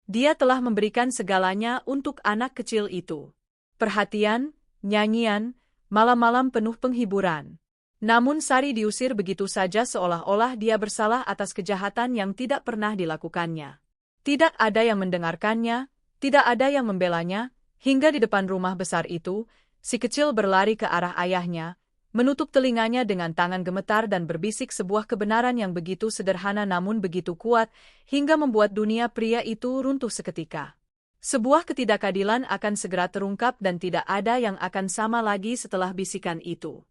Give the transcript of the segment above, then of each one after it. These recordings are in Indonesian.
Dia telah memberikan segalanya untuk anak kecil itu. Perhatian, nyanyian, malam-malam penuh penghiburan. Namun Sari diusir begitu saja seolah-olah dia bersalah atas kejahatan yang tidak pernah dilakukannya. Tidak ada yang mendengarkannya, tidak ada yang membelanya, hingga di depan rumah besar itu, si kecil berlari ke arah ayahnya, menutup telinganya dengan tangan gemetar dan berbisik sebuah kebenaran yang begitu sederhana namun begitu kuat, hingga membuat dunia pria itu runtuh seketika. Sebuah ketidakadilan akan segera terungkap dan tidak ada yang akan sama lagi setelah bisikan itu.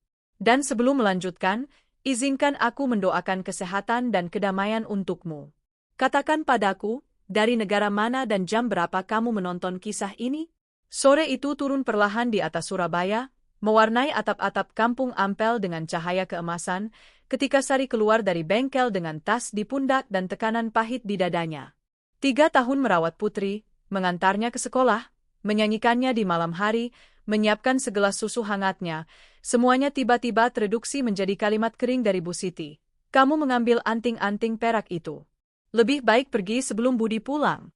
Dan sebelum melanjutkan, izinkan aku mendoakan kesehatan dan kedamaian untukmu. Katakan padaku, dari negara mana dan jam berapa kamu menonton kisah ini? Sore itu turun perlahan di atas Surabaya, mewarnai atap-atap kampung Ampel dengan cahaya keemasan, ketika Sari keluar dari bengkel dengan tas di pundak dan tekanan pahit di dadanya. 3 tahun merawat putri, mengantarnya ke sekolah, menyanyikannya di malam hari, menyiapkan segelas susu hangatnya, semuanya tiba-tiba tereduksi menjadi kalimat kering dari Bu Siti. Kamu mengambil anting-anting perak itu. Lebih baik pergi sebelum Budi pulang.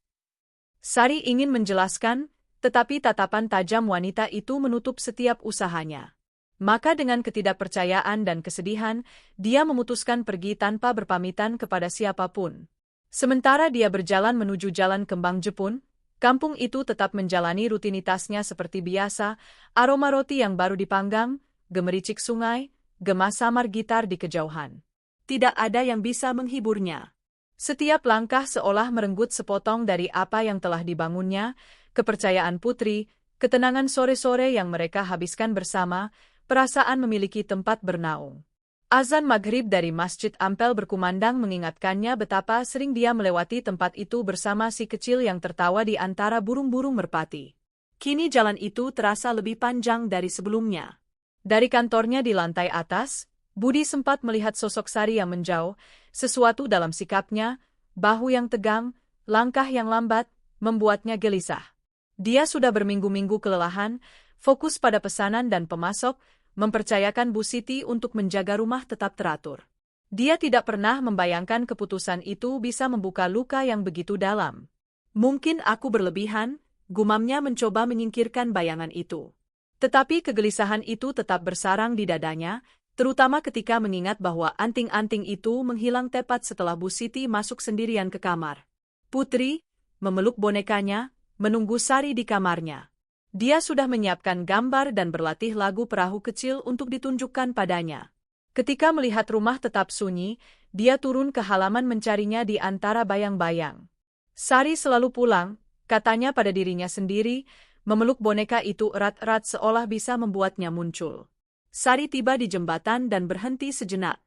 Sari ingin menjelaskan, tetapi tatapan tajam wanita itu menutup setiap usahanya. Maka dengan ketidakpercayaan dan kesedihan, dia memutuskan pergi tanpa berpamitan kepada siapapun. Sementara dia berjalan menuju Jalan Kembang Jepun, kampung itu tetap menjalani rutinitasnya seperti biasa, aroma roti yang baru dipanggang, gemericik sungai, gema samar gitar di kejauhan. Tidak ada yang bisa menghiburnya. Setiap langkah seolah merenggut sepotong dari apa yang telah dibangunnya, kepercayaan putri, ketenangan sore-sore yang mereka habiskan bersama, perasaan memiliki tempat bernaung. Azan maghrib dari Masjid Ampel berkumandang mengingatkannya betapa sering dia melewati tempat itu bersama si kecil yang tertawa di antara burung-burung merpati. Kini jalan itu terasa lebih panjang dari sebelumnya. Dari kantornya di lantai atas, Budi sempat melihat sosok Sari yang menjauh, sesuatu dalam sikapnya, bahu yang tegang, langkah yang lambat, membuatnya gelisah. Dia sudah berminggu-minggu kelelahan, fokus pada pesanan dan pemasok, mempercayakan Bu Siti untuk menjaga rumah tetap teratur. Dia tidak pernah membayangkan keputusan itu bisa membuka luka yang begitu dalam. Mungkin aku berlebihan, gumamnya mencoba menyingkirkan bayangan itu. Tetapi kegelisahan itu tetap bersarang di dadanya, terutama ketika mengingat bahwa anting-anting itu menghilang tepat setelah Bu Siti masuk sendirian ke kamar. Putri, memeluk bonekanya, menunggu Sari di kamarnya. Dia sudah menyiapkan gambar dan berlatih lagu perahu kecil untuk ditunjukkan padanya. Ketika melihat rumah tetap sunyi, dia turun ke halaman mencarinya di antara bayang-bayang. Sari selalu pulang, katanya pada dirinya sendiri, memeluk boneka itu erat-erat seolah bisa membuatnya muncul. Sari tiba di jembatan dan berhenti sejenak.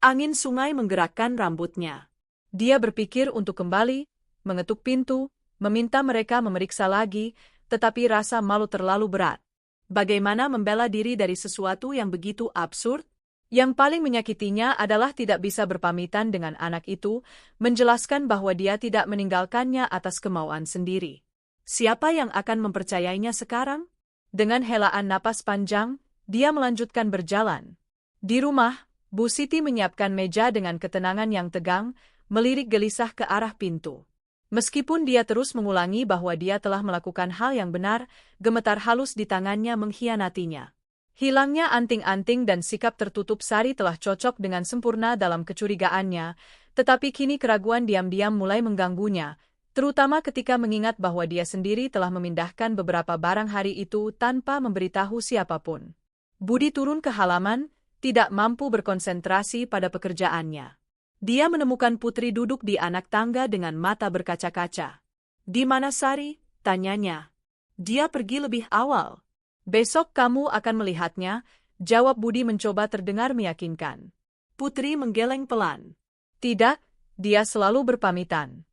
Angin sungai menggerakkan rambutnya. Dia berpikir untuk kembali, mengetuk pintu, meminta mereka memeriksa lagi, tetapi rasa malu terlalu berat. Bagaimana membela diri dari sesuatu yang begitu absurd? Yang paling menyakitinya adalah tidak bisa berpamitan dengan anak itu, menjelaskan bahwa dia tidak meninggalkannya atas kemauan sendiri. Siapa yang akan mempercayainya sekarang? Dengan helaan napas panjang, dia melanjutkan berjalan. Di rumah, Bu Siti menyiapkan meja dengan ketenangan yang tegang, melirik gelisah ke arah pintu. Meskipun dia terus mengulangi bahwa dia telah melakukan hal yang benar, gemetar halus di tangannya mengkhianatinya. Hilangnya anting-anting dan sikap tertutup Sari telah cocok dengan sempurna dalam kecurigaannya, tetapi kini keraguan diam-diam mulai mengganggunya, terutama ketika mengingat bahwa dia sendiri telah memindahkan beberapa barang hari itu tanpa memberitahu siapapun. Budi turun ke halaman, tidak mampu berkonsentrasi pada pekerjaannya. Dia menemukan Putri duduk di anak tangga dengan mata berkaca-kaca. "Di mana Sari?" tanyanya. "Dia pergi lebih awal. Besok kamu akan melihatnya," jawab Budi mencoba terdengar meyakinkan. Putri menggeleng pelan. "Tidak, dia selalu berpamitan."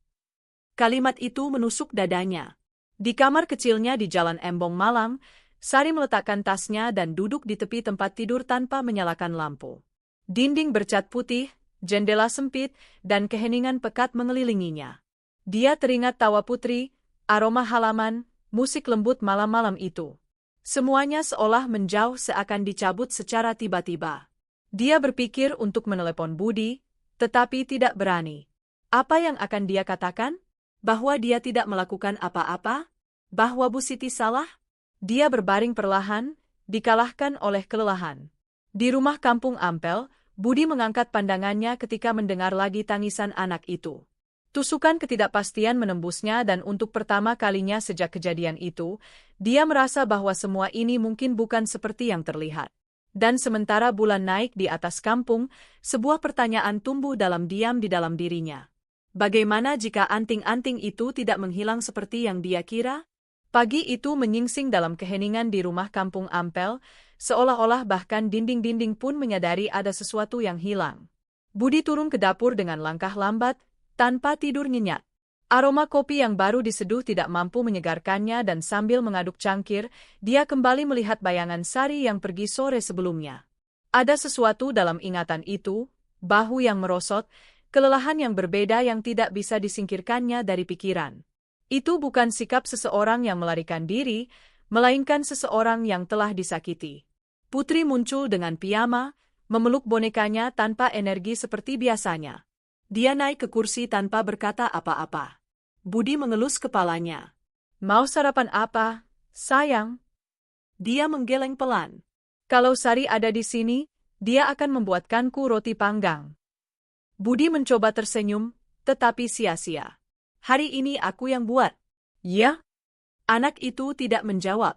Kalimat itu menusuk dadanya. Di kamar kecilnya di Jalan Embong Malang, Sari meletakkan tasnya dan duduk di tepi tempat tidur tanpa menyalakan lampu. Dinding bercat putih, jendela sempit, dan keheningan pekat mengelilinginya. Dia teringat tawa Putri, aroma halaman, musik lembut malam-malam itu. Semuanya seolah menjauh seakan dicabut secara tiba-tiba. Dia berpikir untuk menelepon Budi, tetapi tidak berani. Apa yang akan dia katakan? Bahwa dia tidak melakukan apa-apa? Bahwa Bu Siti salah? Dia berbaring perlahan, dikalahkan oleh kelelahan. Di rumah kampung Ampel, Budi mengangkat pandangannya ketika mendengar lagi tangisan anak itu. Tusukan ketidakpastian menembusnya dan untuk pertama kalinya sejak kejadian itu, dia merasa bahwa semua ini mungkin bukan seperti yang terlihat. Dan sementara bulan naik di atas kampung, sebuah pertanyaan tumbuh dalam diam di dalam dirinya. Bagaimana jika anting-anting itu tidak menghilang seperti yang dia kira? Pagi itu menyingsing dalam keheningan di rumah kampung Ampel, seolah-olah bahkan dinding-dinding pun menyadari ada sesuatu yang hilang. Budi turun ke dapur dengan langkah lambat, tanpa tidur nyenyak. Aroma kopi yang baru diseduh tidak mampu menyegarkannya dan sambil mengaduk cangkir, dia kembali melihat bayangan Sari yang pergi sore sebelumnya. Ada sesuatu dalam ingatan itu, bahu yang merosot, kelelahan yang berbeda yang tidak bisa disingkirkannya dari pikiran. Itu bukan sikap seseorang yang melarikan diri, melainkan seseorang yang telah disakiti. Putri muncul dengan piyama, memeluk bonekanya tanpa energi seperti biasanya. Dia naik ke kursi tanpa berkata apa-apa. Budi mengelus kepalanya. Mau sarapan apa, sayang? Dia menggeleng pelan. Kalau Sari ada di sini, dia akan membuatkanku roti panggang. Budi mencoba tersenyum, tetapi sia-sia. Hari ini aku yang buat. Ya? Anak itu tidak menjawab.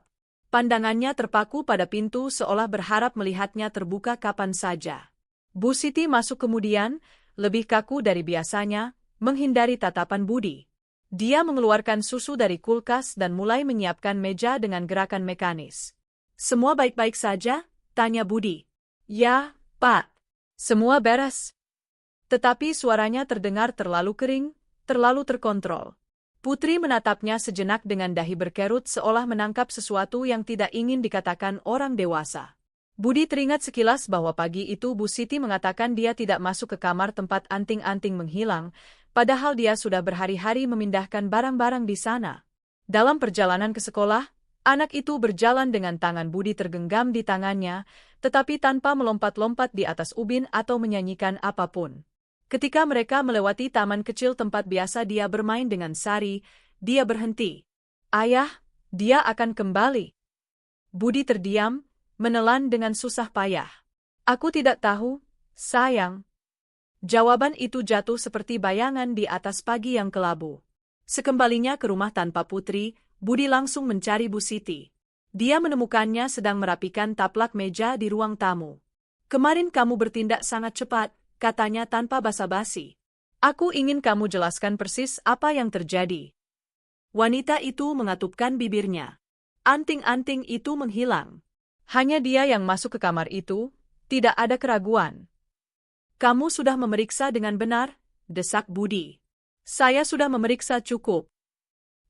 Pandangannya terpaku pada pintu seolah berharap melihatnya terbuka kapan saja. Bu Siti masuk kemudian, lebih kaku dari biasanya, menghindari tatapan Budi. Dia mengeluarkan susu dari kulkas dan mulai menyiapkan meja dengan gerakan mekanis. Semua baik-baik saja? Tanya Budi. Ya, Pak. Semua beres. Tetapi suaranya terdengar terlalu kering, terlalu terkontrol. Putri menatapnya sejenak dengan dahi berkerut seolah menangkap sesuatu yang tidak ingin dikatakan orang dewasa. Budi teringat sekilas bahwa pagi itu Bu Siti mengatakan dia tidak masuk ke kamar tempat anting-anting menghilang, padahal dia sudah berhari-hari memindahkan barang-barang di sana. Dalam perjalanan ke sekolah, anak itu berjalan dengan tangan Budi tergenggam di tangannya, tetapi tanpa melompat-lompat di atas ubin atau menyanyikan apapun. Ketika mereka melewati taman kecil tempat biasa dia bermain dengan Sari, dia berhenti. Ayah, dia akan kembali. Budi terdiam, menelan dengan susah payah. Aku tidak tahu, sayang. Jawaban itu jatuh seperti bayangan di atas pagi yang kelabu. Sekembalinya ke rumah tanpa Putri, Budi langsung mencari Bu Siti. Dia menemukannya sedang merapikan taplak meja di ruang tamu. Kemarin kamu bertindak sangat cepat, katanya tanpa basa-basi. Aku ingin kamu jelaskan persis apa yang terjadi. Wanita itu mengatupkan bibirnya. Anting-anting itu menghilang. Hanya dia yang masuk ke kamar itu, tidak ada keraguan. Kamu sudah memeriksa dengan benar, desak Budi. Saya sudah memeriksa cukup.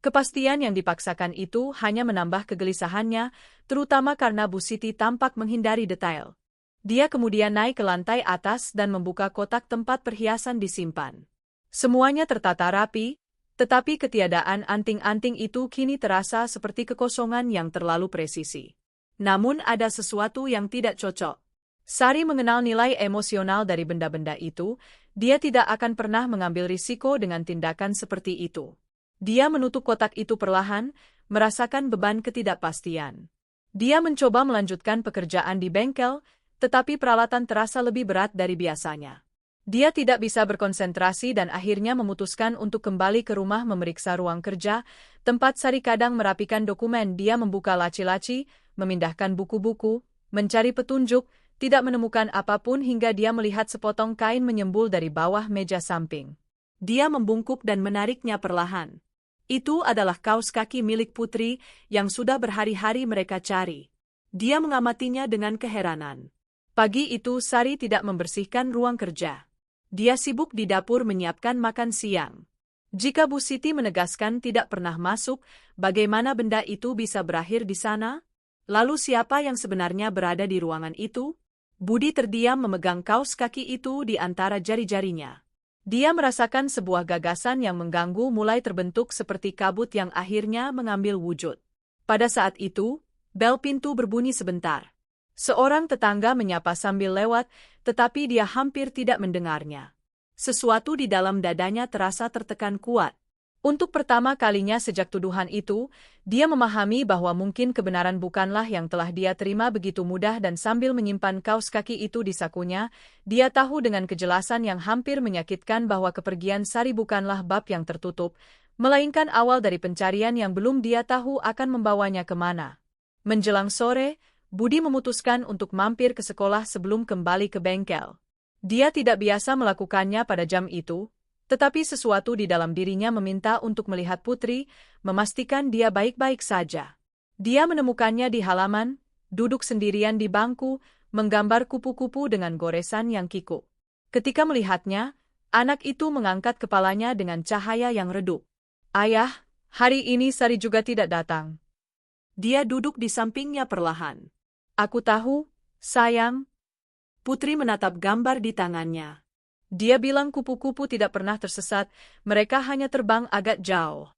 Kepastian yang dipaksakan itu hanya menambah kegelisahannya, terutama karena Bu Siti tampak menghindari detail. Dia kemudian naik ke lantai atas dan membuka kotak tempat perhiasan disimpan. Semuanya tertata rapi, tetapi ketiadaan anting-anting itu kini terasa seperti kekosongan yang terlalu presisi. Namun ada sesuatu yang tidak cocok. Sari mengenal nilai emosional dari benda-benda itu, dia tidak akan pernah mengambil risiko dengan tindakan seperti itu. Dia menutup kotak itu perlahan, merasakan beban ketidakpastian. Dia mencoba melanjutkan pekerjaan di bengkel, tetapi peralatan terasa lebih berat dari biasanya. Dia tidak bisa berkonsentrasi dan akhirnya memutuskan untuk kembali ke rumah memeriksa ruang kerja, tempat Sari kadang merapikan dokumen. Dia membuka laci-laci, memindahkan buku-buku, mencari petunjuk, tidak menemukan apapun hingga dia melihat sepotong kain menyembul dari bawah meja samping. Dia membungkuk dan menariknya perlahan. Itu adalah kaos kaki milik Putri yang sudah berhari-hari mereka cari. Dia mengamatinya dengan keheranan. Pagi itu Sari tidak membersihkan ruang kerja. Dia sibuk di dapur menyiapkan makan siang. Jika Bu Siti menegaskan tidak pernah masuk, bagaimana benda itu bisa berakhir di sana? Lalu siapa yang sebenarnya berada di ruangan itu? Budi terdiam memegang kaos kaki itu di antara jari-jarinya. Dia merasakan sebuah gagasan yang mengganggu mulai terbentuk seperti kabut yang akhirnya mengambil wujud. Pada saat itu, bel pintu berbunyi sebentar. Seorang tetangga menyapa sambil lewat, tetapi dia hampir tidak mendengarnya. Sesuatu di dalam dadanya terasa tertekan kuat. Untuk pertama kalinya sejak tuduhan itu, dia memahami bahwa mungkin kebenaran bukanlah yang telah dia terima begitu mudah dan sambil menyimpan kaos kaki itu di sakunya, dia tahu dengan kejelasan yang hampir menyakitkan bahwa kepergian Sari bukanlah bab yang tertutup, melainkan awal dari pencarian yang belum dia tahu akan membawanya kemana. Menjelang sore, Budi memutuskan untuk mampir ke sekolah sebelum kembali ke bengkel. Dia tidak biasa melakukannya pada jam itu, tetapi sesuatu di dalam dirinya meminta untuk melihat Putri, memastikan dia baik-baik saja. Dia menemukannya di halaman, duduk sendirian di bangku, menggambar kupu-kupu dengan goresan yang kikuk. Ketika melihatnya, anak itu mengangkat kepalanya dengan cahaya yang redup. "Ayah, hari ini Sari juga tidak datang." Dia duduk di sampingnya perlahan. "Aku tahu, sayang." Putri menatap gambar di tangannya. Dia bilang kupu-kupu tidak pernah tersesat, mereka hanya terbang agak jauh.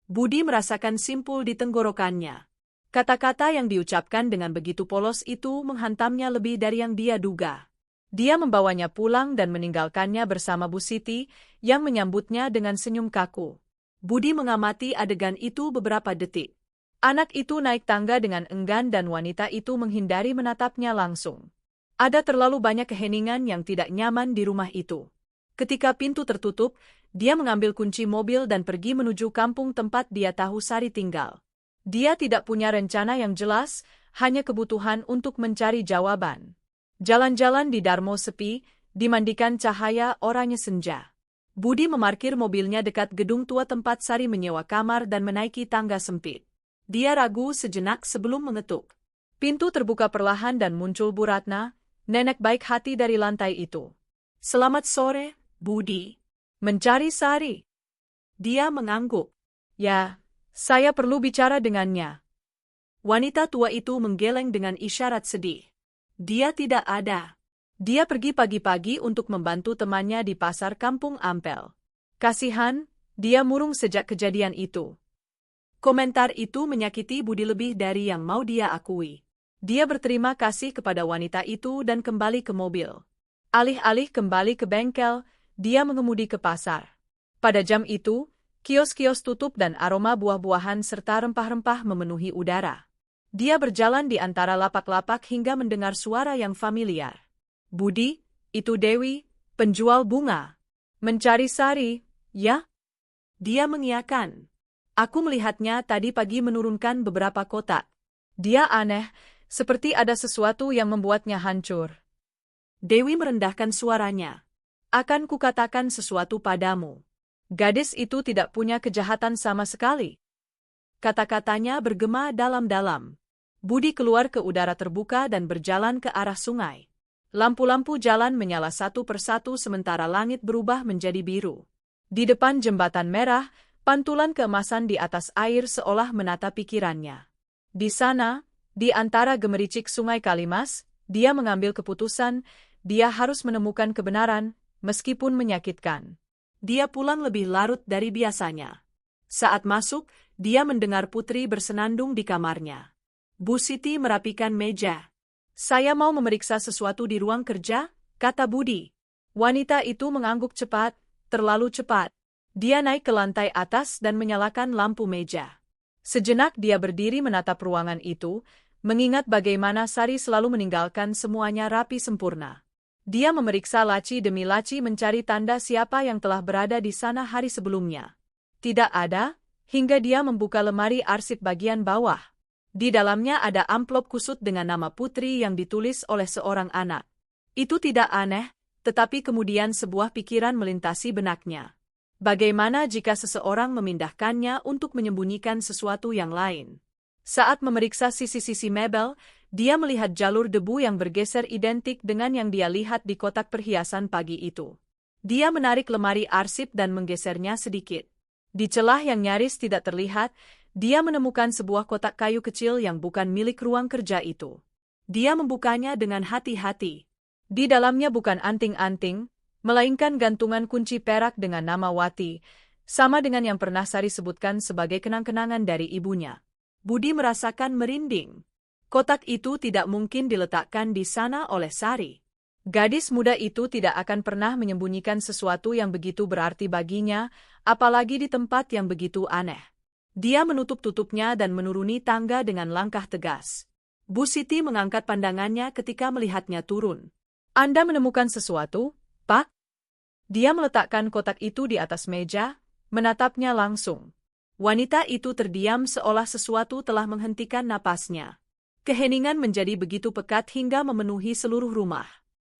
Budi merasakan simpul di tenggorokannya. Kata-kata yang diucapkan dengan begitu polos itu menghantamnya lebih dari yang dia duga. Dia membawanya pulang dan meninggalkannya bersama Bu Siti, yang menyambutnya dengan senyum kaku. Budi mengamati adegan itu beberapa detik. Anak itu naik tangga dengan enggan dan wanita itu menghindari menatapnya langsung. Ada terlalu banyak keheningan yang tidak nyaman di rumah itu. Ketika pintu tertutup, dia mengambil kunci mobil dan pergi menuju kampung tempat dia tahu Sari tinggal. Dia tidak punya rencana yang jelas, hanya kebutuhan untuk mencari jawaban. Jalan-jalan di Darmo sepi, dimandikan cahaya oranye senja. Budi memarkir mobilnya dekat gedung tua tempat Sari menyewa kamar dan menaiki tangga sempit. Dia ragu sejenak sebelum mengetuk. Pintu terbuka perlahan dan muncul Bu Ratna, nenek baik hati dari lantai itu. "Selamat sore, Budi." "Mencari Sari?" Dia mengangguk. "Ya, saya perlu bicara dengannya." Wanita tua itu menggeleng dengan isyarat sedih. "Dia tidak ada. Dia pergi pagi-pagi untuk membantu temannya di pasar Kampung Ampel." "Kasihan," dia murung sejak kejadian itu. Komentar itu menyakiti Budi lebih dari yang mau dia akui. Dia berterima kasih kepada wanita itu dan kembali ke mobil. Alih-alih kembali ke bengkel, dia mengemudi ke pasar. Pada jam itu, kios-kios tutup dan aroma buah-buahan serta rempah-rempah memenuhi udara. Dia berjalan di antara lapak-lapak hingga mendengar suara yang familiar. "Budi, itu Dewi, penjual bunga." "Mencari Sari, ya?" Dia mengiyakan. "Aku melihatnya tadi pagi menurunkan beberapa kotak. Dia aneh, seperti ada sesuatu yang membuatnya hancur." Dewi merendahkan suaranya. "Akan kukatakan sesuatu padamu. Gadis itu tidak punya kejahatan sama sekali." Kata-katanya bergema dalam-dalam. Budi keluar ke udara terbuka dan berjalan ke arah sungai. Lampu-lampu jalan menyala satu persatu sementara langit berubah menjadi biru. Di depan jembatan merah, pantulan keemasan di atas air seolah menata pikirannya. Di sana, di antara gemericik sungai Kalimas, dia mengambil keputusan, dia harus menemukan kebenaran, meskipun menyakitkan. Dia pulang lebih larut dari biasanya. Saat masuk, dia mendengar Putri bersenandung di kamarnya. Bu Siti merapikan meja. "Saya mau memeriksa sesuatu di ruang kerja," kata Budi. Wanita itu mengangguk cepat, terlalu cepat. Dia naik ke lantai atas dan menyalakan lampu meja. Sejenak dia berdiri menatap ruangan itu, mengingat bagaimana Sari selalu meninggalkan semuanya rapi sempurna. Dia memeriksa laci demi laci mencari tanda siapa yang telah berada di sana hari sebelumnya. Tidak ada, hingga dia membuka lemari arsip bagian bawah. Di dalamnya ada amplop kusut dengan nama Putri yang ditulis oleh seorang anak. Itu tidak aneh, tetapi kemudian sebuah pikiran melintasi benaknya. Bagaimana jika seseorang memindahkannya untuk menyembunyikan sesuatu yang lain? Saat memeriksa sisi-sisi mebel, dia melihat jalur debu yang bergeser identik dengan yang dia lihat di kotak perhiasan pagi itu. Dia menarik lemari arsip dan menggesernya sedikit. Di celah yang nyaris tidak terlihat, dia menemukan sebuah kotak kayu kecil yang bukan milik ruang kerja itu. Dia membukanya dengan hati-hati. Di dalamnya bukan anting-anting, melainkan gantungan kunci perak dengan nama Wati, sama dengan yang pernah Sari sebutkan sebagai kenang-kenangan dari ibunya. Budi merasakan merinding. Kotak itu tidak mungkin diletakkan di sana oleh Sari. Gadis muda itu tidak akan pernah menyembunyikan sesuatu yang begitu berarti baginya, apalagi di tempat yang begitu aneh. Dia menutup-tutupnya dan menuruni tangga dengan langkah tegas. Bu Siti mengangkat pandangannya ketika melihatnya turun. Anda menemukan sesuatu, Pak? Dia meletakkan kotak itu di atas meja, menatapnya langsung. Wanita itu terdiam seolah sesuatu telah menghentikan napasnya. Keheningan menjadi begitu pekat hingga memenuhi seluruh rumah.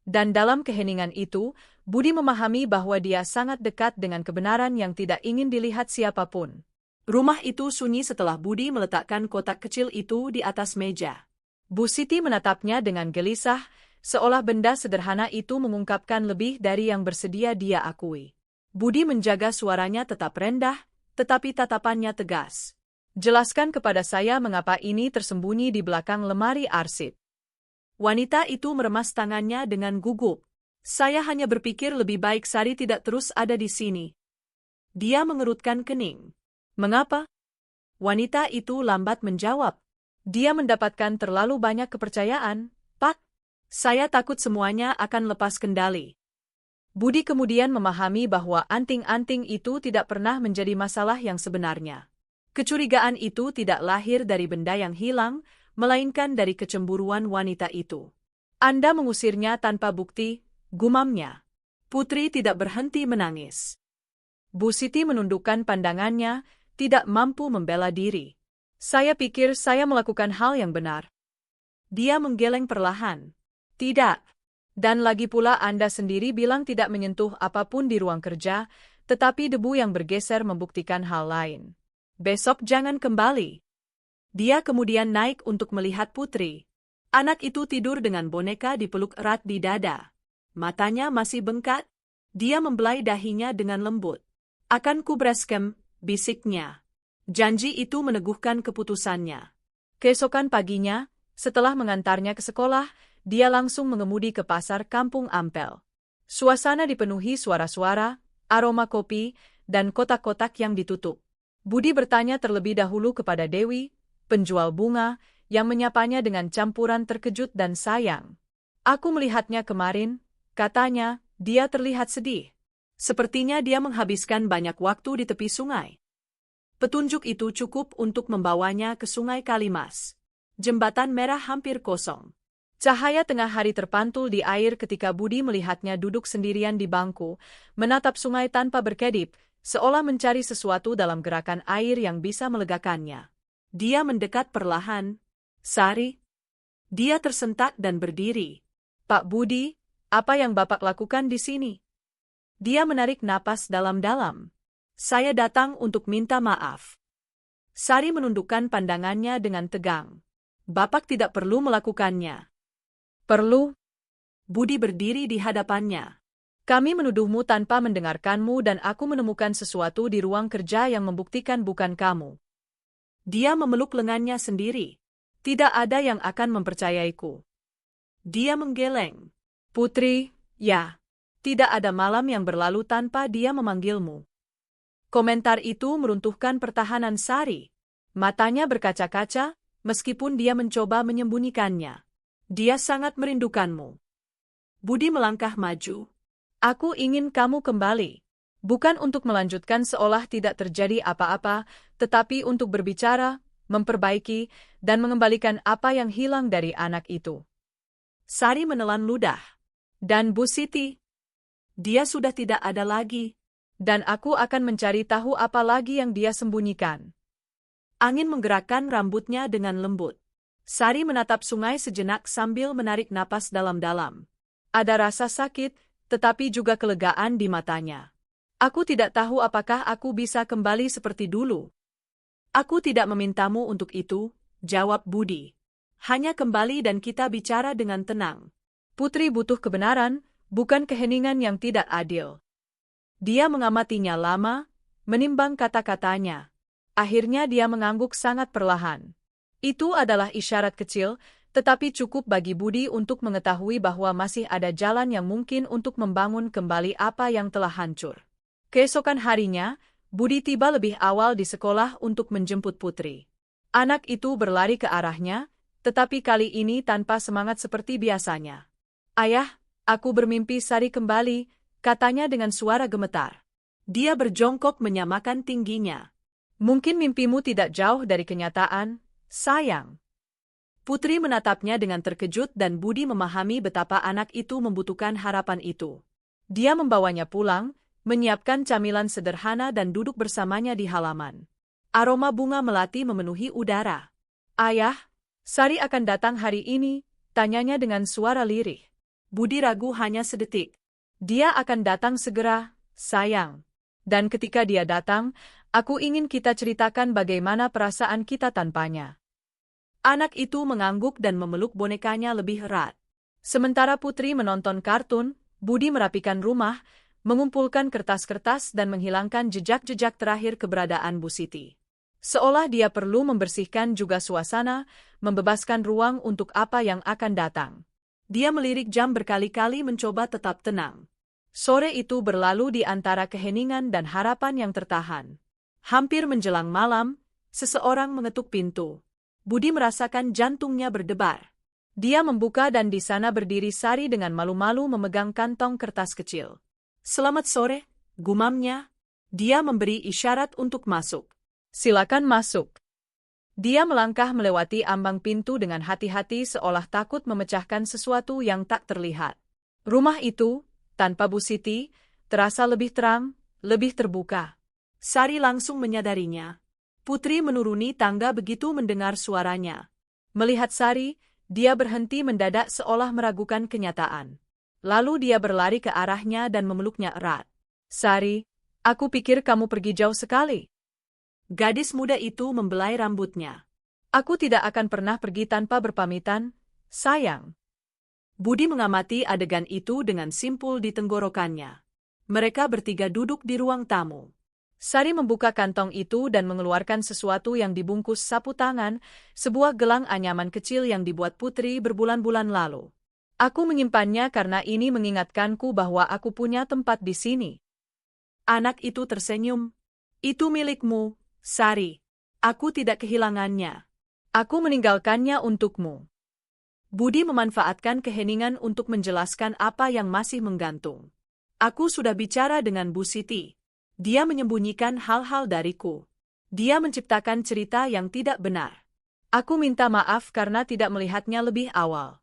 Dan dalam keheningan itu, Budi memahami bahwa dia sangat dekat dengan kebenaran yang tidak ingin dilihat siapapun. Rumah itu sunyi setelah Budi meletakkan kotak kecil itu di atas meja. Bu Siti menatapnya dengan gelisah, seolah benda sederhana itu mengungkapkan lebih dari yang bersedia dia akui. Budi menjaga suaranya tetap rendah, tetapi tatapannya tegas. Jelaskan kepada saya mengapa ini tersembunyi di belakang lemari arsip. Wanita itu meremas tangannya dengan gugup. Saya hanya berpikir lebih baik Sari tidak terus ada di sini. Dia mengerutkan kening. Mengapa? Wanita itu lambat menjawab. Dia mendapatkan terlalu banyak kepercayaan, Pak. Saya takut semuanya akan lepas kendali. Budi kemudian memahami bahwa anting-anting itu tidak pernah menjadi masalah yang sebenarnya. Kecurigaan itu tidak lahir dari benda yang hilang, melainkan dari kecemburuan wanita itu. Anda mengusirnya tanpa bukti, gumamnya. Putri tidak berhenti menangis. Bu Siti menundukkan pandangannya, tidak mampu membela diri. Saya pikir saya melakukan hal yang benar. Dia menggeleng perlahan. Tidak. Dan lagi pula Anda sendiri bilang tidak menyentuh apapun di ruang kerja, tetapi debu yang bergeser membuktikan hal lain. Besok jangan kembali. Dia kemudian naik untuk melihat Putri. Anak itu tidur dengan boneka dipeluk erat di dada. Matanya masih bengkak. Dia membelai dahinya dengan lembut. Akan kubreskem, bisiknya. Janji itu meneguhkan keputusannya. Keesokan paginya, setelah mengantarnya ke sekolah, dia langsung mengemudi ke pasar Kampung Ampel. Suasana dipenuhi suara-suara, aroma kopi, dan kotak-kotak yang ditutup. Budi bertanya terlebih dahulu kepada Dewi, penjual bunga, yang menyapanya dengan campuran terkejut dan sayang. Aku melihatnya kemarin, katanya, dia terlihat sedih. Sepertinya dia menghabiskan banyak waktu di tepi sungai. Petunjuk itu cukup untuk membawanya ke Sungai Kalimas. Jembatan merah hampir kosong. Cahaya tengah hari terpantul di air ketika Budi melihatnya duduk sendirian di bangku, menatap sungai tanpa berkedip, seolah mencari sesuatu dalam gerakan air yang bisa melegakannya. Dia mendekat perlahan. Sari. Dia tersentak dan berdiri. Pak Budi, apa yang Bapak lakukan di sini? Dia menarik napas dalam-dalam. Saya datang untuk minta maaf. Sari menundukkan pandangannya dengan tegang. Bapak tidak perlu melakukannya. Perlu? Budi berdiri di hadapannya. Kami menuduhmu tanpa mendengarkanmu dan aku menemukan sesuatu di ruang kerja yang membuktikan bukan kamu. Dia memeluk lengannya sendiri. Tidak ada yang akan mempercayaiku. Dia menggeleng. Putri, ya. Tidak ada malam yang berlalu tanpa dia memanggilmu. Komentar itu meruntuhkan pertahanan Sari. Matanya berkaca-kaca, meskipun dia mencoba menyembunyikannya. Dia sangat merindukanmu. Budi melangkah maju. Aku ingin kamu kembali. Bukan untuk melanjutkan seolah tidak terjadi apa-apa, tetapi untuk berbicara, memperbaiki, dan mengembalikan apa yang hilang dari anak itu. Sari menelan ludah. Dan Bu Siti. Dia sudah tidak ada lagi. Dan aku akan mencari tahu apa lagi yang dia sembunyikan. Angin menggerakkan rambutnya dengan lembut. Sari menatap sungai sejenak sambil menarik napas dalam-dalam. Ada rasa sakit, tetapi juga kelegaan di matanya. Aku tidak tahu apakah aku bisa kembali seperti dulu. Aku tidak memintamu untuk itu, jawab Budi. Hanya kembali dan kita bicara dengan tenang. Putri butuh kebenaran, bukan keheningan yang tidak adil. Dia mengamatinya lama, menimbang kata-katanya. Akhirnya dia mengangguk sangat perlahan. Itu adalah isyarat kecil, tetapi cukup bagi Budi untuk mengetahui bahwa masih ada jalan yang mungkin untuk membangun kembali apa yang telah hancur. Keesokan harinya, Budi tiba lebih awal di sekolah untuk menjemput Putri. Anak itu berlari ke arahnya, tetapi kali ini tanpa semangat seperti biasanya. Ayah, aku bermimpi Sari kembali, katanya dengan suara gemetar. Dia berjongkok menyamakan tingginya. Mungkin mimpimu tidak jauh dari kenyataan, sayang. Putri menatapnya dengan terkejut dan Budi memahami betapa anak itu membutuhkan harapan itu. Dia membawanya pulang, menyiapkan camilan sederhana dan duduk bersamanya di halaman. Aroma bunga melati memenuhi udara. Ayah, Sari akan datang hari ini, tanyanya dengan suara lirih. Budi ragu hanya sedetik. Dia akan datang segera, sayang. Dan ketika dia datang, aku ingin kita ceritakan bagaimana perasaan kita tanpanya. Anak itu mengangguk dan memeluk bonekanya lebih erat. Sementara Putri menonton kartun, Budi merapikan rumah, mengumpulkan kertas-kertas dan menghilangkan jejak-jejak terakhir keberadaan Bu Siti. Seolah dia perlu membersihkan juga suasana, membebaskan ruang untuk apa yang akan datang. Dia melirik jam berkali-kali mencoba tetap tenang. Sore itu berlalu di antara keheningan dan harapan yang tertahan. Hampir menjelang malam, seseorang mengetuk pintu. Budi merasakan jantungnya berdebar. Dia membuka dan di sana berdiri Sari dengan malu-malu memegang kantong kertas kecil. "Selamat sore," gumamnya. Dia memberi isyarat untuk masuk. "Silakan masuk." Dia melangkah melewati ambang pintu dengan hati-hati seolah takut memecahkan sesuatu yang tak terlihat. Rumah itu, tanpa Bu Siti, terasa lebih terang, lebih terbuka. Sari langsung menyadarinya. Putri menuruni tangga begitu mendengar suaranya. Melihat Sari, dia berhenti mendadak seolah meragukan kenyataan. Lalu dia berlari ke arahnya dan memeluknya erat. "Sari, aku pikir kamu pergi jauh sekali." Gadis muda itu membelai rambutnya. "Aku tidak akan pernah pergi tanpa berpamitan, sayang." Budi mengamati adegan itu dengan simpul di tenggorokannya. Mereka bertiga duduk di ruang tamu. Sari membuka kantong itu dan mengeluarkan sesuatu yang dibungkus sapu tangan, sebuah gelang anyaman kecil yang dibuat Putri berbulan-bulan lalu. "Aku menyimpannya karena ini mengingatkanku bahwa aku punya tempat di sini." Anak itu tersenyum. "Itu milikmu, Sari. Aku tidak kehilangannya. Aku meninggalkannya untukmu." Budi memanfaatkan keheningan untuk menjelaskan apa yang masih menggantung. "Aku sudah bicara dengan Bu Siti. Dia menyembunyikan hal-hal dariku. Dia menciptakan cerita yang tidak benar. Aku minta maaf karena tidak melihatnya lebih awal."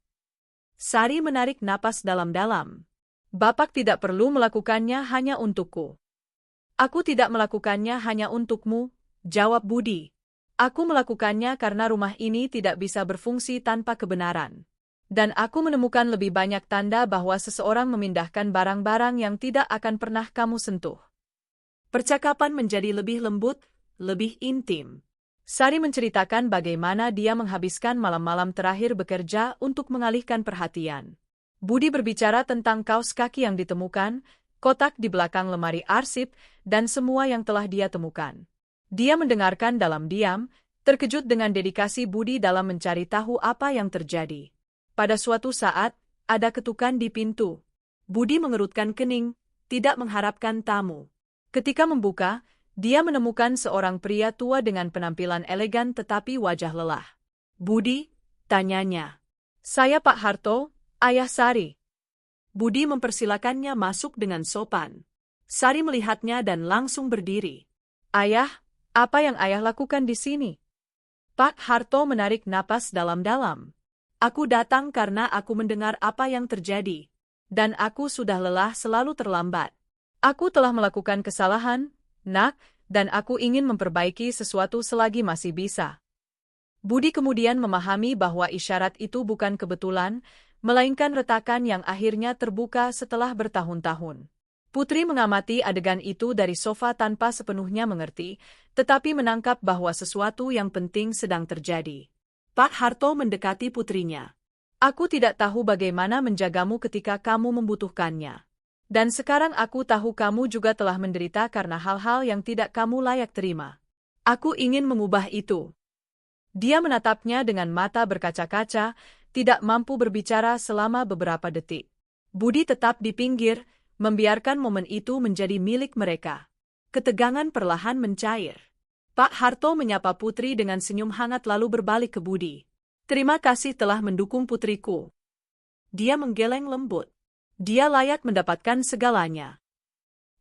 Sari menarik napas dalam-dalam. "Bapak tidak perlu melakukannya hanya untukku." "Aku tidak melakukannya hanya untukmu," jawab Budi. "Aku melakukannya karena rumah ini tidak bisa berfungsi tanpa kebenaran. Dan aku menemukan lebih banyak tanda bahwa seseorang memindahkan barang-barang yang tidak akan pernah kamu sentuh." Percakapan menjadi lebih lembut, lebih intim. Sari menceritakan bagaimana dia menghabiskan malam-malam terakhir bekerja untuk mengalihkan perhatian. Budi berbicara tentang kaos kaki yang ditemukan, kotak di belakang lemari arsip, dan semua yang telah dia temukan. Dia mendengarkan dalam diam, terkejut dengan dedikasi Budi dalam mencari tahu apa yang terjadi. Pada suatu saat, ada ketukan di pintu. Budi mengerutkan kening, tidak mengharapkan tamu. Ketika membuka, dia menemukan seorang pria tua dengan penampilan elegan tetapi wajah lelah. "Budi?" tanyanya. "Saya Pak Harto, ayah Sari." Budi mempersilakannya masuk dengan sopan. Sari melihatnya dan langsung berdiri. "Ayah, apa yang ayah lakukan di sini?" Pak Harto menarik napas dalam-dalam. "Aku datang karena aku mendengar apa yang terjadi. Dan aku sudah lelah selalu terlambat. Aku telah melakukan kesalahan, Nak, dan aku ingin memperbaiki sesuatu selagi masih bisa." Budi kemudian memahami bahwa isyarat itu bukan kebetulan, melainkan retakan yang akhirnya terbuka setelah bertahun-tahun. Putri mengamati adegan itu dari sofa tanpa sepenuhnya mengerti, tetapi menangkap bahwa sesuatu yang penting sedang terjadi. Pak Harto mendekati putrinya. "Aku tidak tahu bagaimana menjagamu ketika kamu membutuhkannya. Dan sekarang aku tahu kamu juga telah menderita karena hal-hal yang tidak kamu layak terima. Aku ingin mengubah itu." Dia menatapnya dengan mata berkaca-kaca, tidak mampu berbicara selama beberapa detik. Budi tetap di pinggir, membiarkan momen itu menjadi milik mereka. Ketegangan perlahan mencair. Pak Harto menyapa Putri dengan senyum hangat lalu berbalik ke Budi. "Terima kasih telah mendukung putriku." Dia menggeleng lembut. "Dia layak mendapatkan segalanya."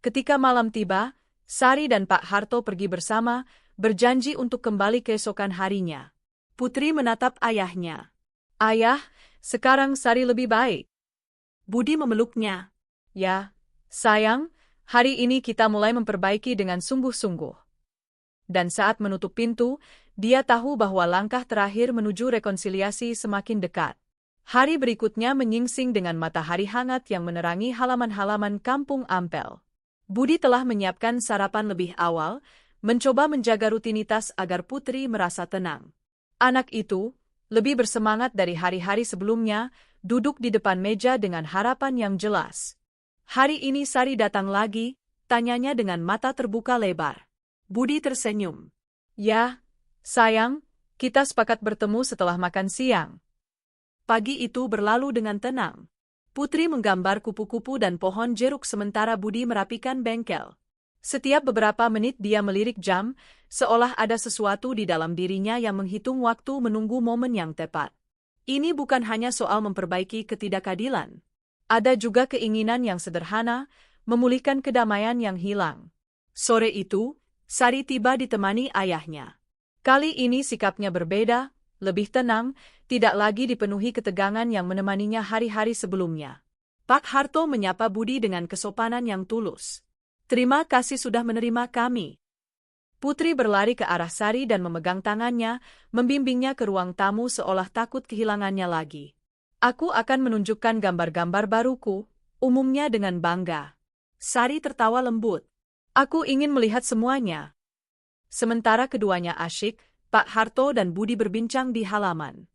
Ketika malam tiba, Sari dan Pak Harto pergi bersama, berjanji untuk kembali keesokan harinya. Putri menatap ayahnya. Ayah, sekarang Sari lebih baik. Budi memeluknya. Ya, sayang, hari ini kita mulai memperbaiki dengan sungguh-sungguh. Dan saat menutup pintu, dia tahu bahwa langkah terakhir menuju rekonsiliasi semakin dekat. Hari berikutnya menyingsing dengan matahari hangat yang menerangi halaman-halaman kampung Ampel. Budi telah menyiapkan sarapan lebih awal, mencoba menjaga rutinitas agar Putri merasa tenang. Anak itu, lebih bersemangat dari hari-hari sebelumnya, duduk di depan meja dengan harapan yang jelas. Hari ini Sari datang lagi, tanyanya dengan mata terbuka lebar. Budi tersenyum. Ya, sayang, kita sepakat bertemu setelah makan siang. Pagi itu berlalu dengan tenang. Putri menggambar kupu-kupu dan pohon jeruk sementara Budi merapikan bengkel. Setiap beberapa menit dia melirik jam, seolah ada sesuatu di dalam dirinya yang menghitung waktu menunggu momen yang tepat. Ini bukan hanya soal memperbaiki ketidakadilan. Ada juga keinginan yang sederhana, memulihkan kedamaian yang hilang. Sore itu, Sari tiba ditemani ayahnya. Kali ini sikapnya berbeda, lebih tenang, tidak lagi dipenuhi ketegangan yang menemaninya hari-hari sebelumnya. Pak Harto menyapa Budi dengan kesopanan yang tulus. Terima kasih sudah menerima kami. Putri berlari ke arah Sari dan memegang tangannya, membimbingnya ke ruang tamu seolah takut kehilangannya lagi. Aku akan menunjukkan gambar-gambar baruku, umumnya dengan bangga. Sari tertawa lembut. Aku ingin melihat semuanya. Sementara keduanya asyik, Pak Harto dan Budi berbincang di halaman.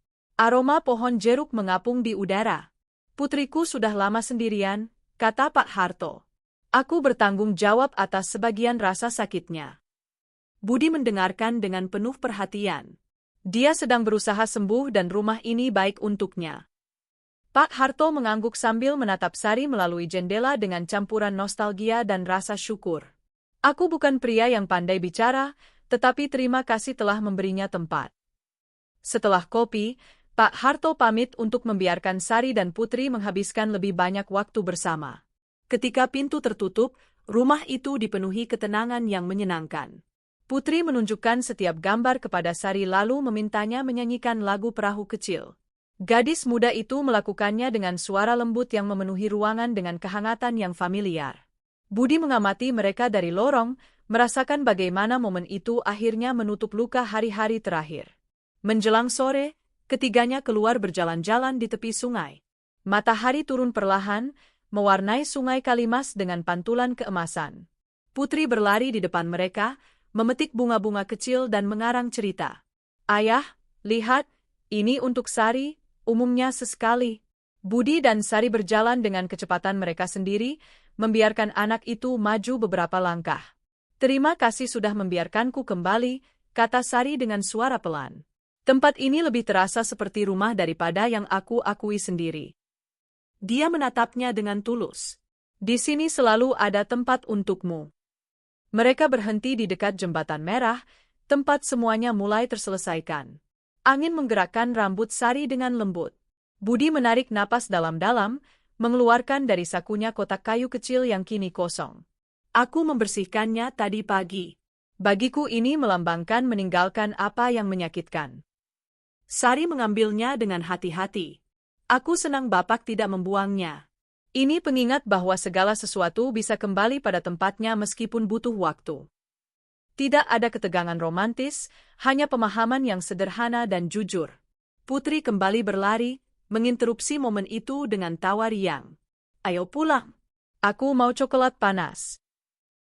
Aroma pohon jeruk mengapung di udara. Putriku sudah lama sendirian, kata Pak Harto. Aku bertanggung jawab atas sebagian rasa sakitnya. Budi mendengarkan dengan penuh perhatian. Dia sedang berusaha sembuh dan rumah ini baik untuknya. Pak Harto mengangguk sambil menatap Sari melalui jendela dengan campuran nostalgia dan rasa syukur. Aku bukan pria yang pandai bicara, tetapi terima kasih telah memberinya tempat. Setelah kopi, Pak Harto pamit untuk membiarkan Sari dan Putri menghabiskan lebih banyak waktu bersama. Ketika pintu tertutup, rumah itu dipenuhi ketenangan yang menyenangkan. Putri menunjukkan setiap gambar kepada Sari lalu memintanya menyanyikan lagu Perahu Kecil. Gadis muda itu melakukannya dengan suara lembut yang memenuhi ruangan dengan kehangatan yang familiar. Budi mengamati mereka dari lorong, merasakan bagaimana momen itu akhirnya menutup luka hari-hari terakhir. Menjelang sore, ketiganya keluar berjalan-jalan di tepi sungai. Matahari turun perlahan, mewarnai sungai Kalimas dengan pantulan keemasan. Putri berlari di depan mereka, memetik bunga-bunga kecil dan mengarang cerita. Ayah, lihat, ini untuk Sari, umumnya sesekali. Budi dan Sari berjalan dengan kecepatan mereka sendiri, membiarkan anak itu maju beberapa langkah. Terima kasih sudah membiarkanku kembali, kata Sari dengan suara pelan. Tempat ini lebih terasa seperti rumah daripada yang aku akui sendiri. Dia menatapnya dengan tulus. Di sini selalu ada tempat untukmu. Mereka berhenti di dekat jembatan merah, tempat semuanya mulai terselesaikan. Angin menggerakkan rambut Sari dengan lembut. Budi menarik napas dalam-dalam, mengeluarkan dari sakunya kotak kayu kecil yang kini kosong. Aku membersihkannya tadi pagi. Bagiku ini melambangkan meninggalkan apa yang menyakitkan. Sari mengambilnya dengan hati-hati. Aku senang Bapak tidak membuangnya. Ini pengingat bahwa segala sesuatu bisa kembali pada tempatnya meskipun butuh waktu. Tidak ada ketegangan romantis, hanya pemahaman yang sederhana dan jujur. Putri kembali berlari, menginterupsi momen itu dengan tawa riang. Ayo pulang. Aku mau coklat panas.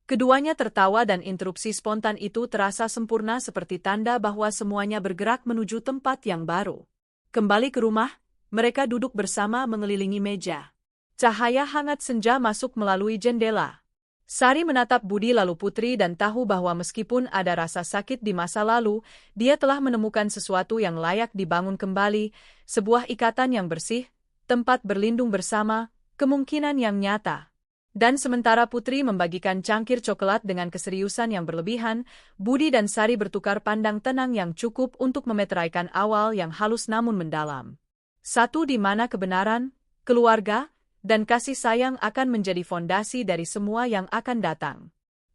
Keduanya tertawa dan interupsi spontan itu terasa sempurna seperti tanda bahwa semuanya bergerak menuju tempat yang baru. Kembali ke rumah, mereka duduk bersama mengelilingi meja. Cahaya hangat senja masuk melalui jendela. Sari menatap Budi lalu Putri dan tahu bahwa meskipun ada rasa sakit di masa lalu, dia telah menemukan sesuatu yang layak dibangun kembali, sebuah ikatan yang bersih, tempat berlindung bersama, kemungkinan yang nyata. Dan sementara Putri membagikan cangkir coklat dengan keseriusan yang berlebihan, Budi dan Sari bertukar pandang tenang yang cukup untuk memeteraikan awal yang halus namun mendalam. Satu di mana kebenaran, keluarga, dan kasih sayang akan menjadi fondasi dari semua yang akan datang.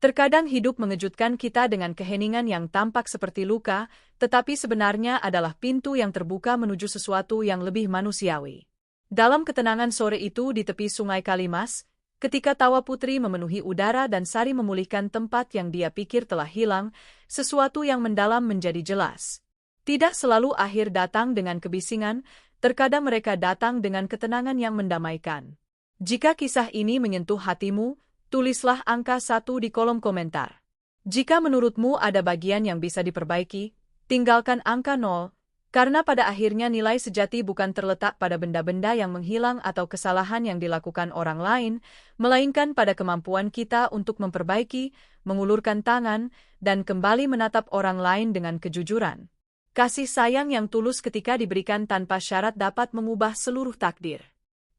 Terkadang hidup mengejutkan kita dengan keheningan yang tampak seperti luka, tetapi sebenarnya adalah pintu yang terbuka menuju sesuatu yang lebih manusiawi. Dalam ketenangan sore itu di tepi Sungai Kalimas, ketika tawa putri memenuhi udara dan Sari memulihkan tempat yang dia pikir telah hilang, sesuatu yang mendalam menjadi jelas. Tidak selalu akhir datang dengan kebisingan, terkadang mereka datang dengan ketenangan yang mendamaikan. Jika kisah ini menyentuh hatimu, tulislah angka 1 di kolom komentar. Jika menurutmu ada bagian yang bisa diperbaiki, tinggalkan angka 0, karena pada akhirnya nilai sejati bukan terletak pada benda-benda yang menghilang atau kesalahan yang dilakukan orang lain, melainkan pada kemampuan kita untuk memperbaiki, mengulurkan tangan, dan kembali menatap orang lain dengan kejujuran. Kasih sayang yang tulus ketika diberikan tanpa syarat dapat mengubah seluruh takdir.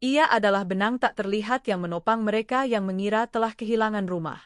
Ia adalah benang tak terlihat yang menopang mereka yang mengira telah kehilangan rumah.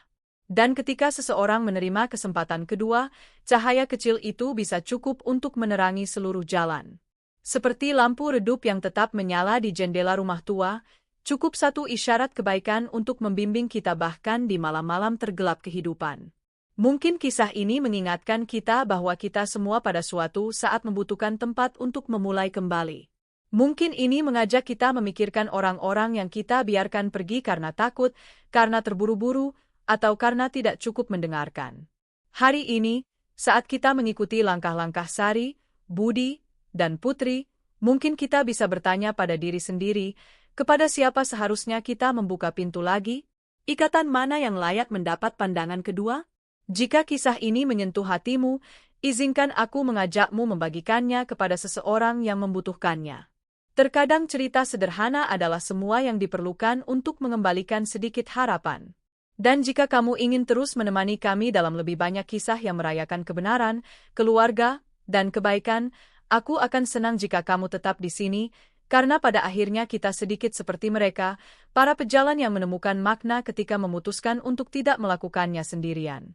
Dan ketika seseorang menerima kesempatan kedua, cahaya kecil itu bisa cukup untuk menerangi seluruh jalan. Seperti lampu redup yang tetap menyala di jendela rumah tua, cukup satu isyarat kebaikan untuk membimbing kita bahkan di malam-malam tergelap kehidupan. Mungkin kisah ini mengingatkan kita bahwa kita semua pada suatu saat membutuhkan tempat untuk memulai kembali. Mungkin ini mengajak kita memikirkan orang-orang yang kita biarkan pergi karena takut, karena terburu-buru, atau karena tidak cukup mendengarkan. Hari ini, saat kita mengikuti langkah-langkah Sari, Budi, dan Putri, mungkin kita bisa bertanya pada diri sendiri, kepada siapa seharusnya kita membuka pintu lagi? Ikatan mana yang layak mendapat pandangan kedua? Jika kisah ini menyentuh hatimu, izinkan aku mengajakmu membagikannya kepada seseorang yang membutuhkannya. Terkadang cerita sederhana adalah semua yang diperlukan untuk mengembalikan sedikit harapan. Dan jika kamu ingin terus menemani kami dalam lebih banyak kisah yang merayakan kebenaran, keluarga, dan kebaikan, aku akan senang jika kamu tetap di sini, karena pada akhirnya kita sedikit seperti mereka, para pejalan yang menemukan makna ketika memutuskan untuk tidak melakukannya sendirian.